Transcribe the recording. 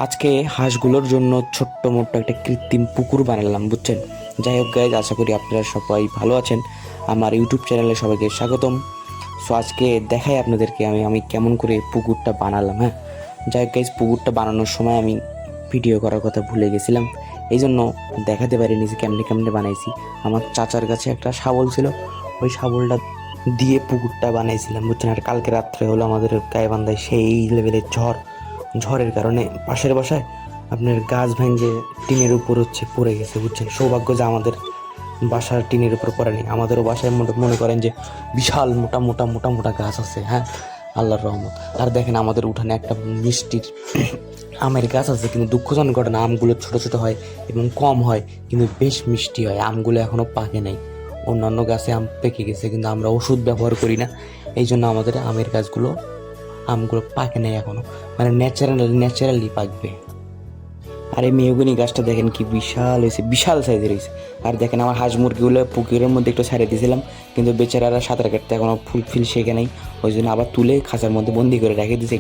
আজকে হাঁসগুলোর জন্য ছোট্ট মোট্ট একটা কৃত্রিম পুকুর বানালাম, বুঝছেন। যাই হোক গাইজ, আশা করি আপনারা সবাই ভালো আছেন। আমার ইউটিউব চ্যানেলে সবাইকে স্বাগতম। সো আজকে দেখাই আপনাদেরকে আমি কেমন করে পুকুরটা বানালাম। হ্যাঁ, যাই হোক গাইজ, পুকুরটা বানানোর সময় আমি ভিডিও করার কথা ভুলে গেছিলাম, এই জন্য দেখাতে পারিনি যে কেমনে কেমনে বানাইছি। আমার চাচার কাছে একটা শাবল ছিল, ওই শাবলটা দিয়ে পুকুরটা বানাইছিলাম, বুঝছেন। আর কালকে রাত্রে হলো আমাদের গাইবান্ধায় সেই লেভেলের ঝড়ের কারণে পাশের বাসায় আপনার গাছ ভেঙে টিনের উপর পড়ে গেছে, বুঝছেন। সৌভাগ্য যে আমাদের বাসার টিনের উপর পড়ে নেই। আমাদেরও বাসায় মনে করেন যে বিশাল মোটা মোটা মোটা মোটা গাছ আছে, হ্যাঁ, আল্লাহর রহমত। আর দেখেন আমাদের উঠানে একটা মিষ্টির আমের গাছ আছে, কিন্তু দুঃখজনক ঘটনা, আমগুলো ছোট ছোট হয় এবং কম হয়, কিন্তু বেশ মিষ্টি হয়। আমগুলো এখনও পাকে নাই। অন্যান্য গাছে আম পেকে গেছে, কিন্তু আমরা ওষুধ ব্যবহার করি না, এই জন্য আমাদের আমের আমগুলো পাকে নাই এখনো, মানে ন্যাচারালি পাকবে। আর এই মেহগনি গাছটা দেখেন কি বিশাল হয়েছে, বিশাল সাইজের হয়েছে। আর দেখেন আমার হাঁস মুরগিগুলো পুকুরের মধ্যে একটু ছাড়িয়ে দিয়েছিলাম, কিন্তু বেচারারা সাঁতার কাটতে এখনো ফুলফিল শেখে নেই, ওই জন্য আবার তুলে খাঁচার মধ্যে বন্দি করে রেখে দিয়েছে।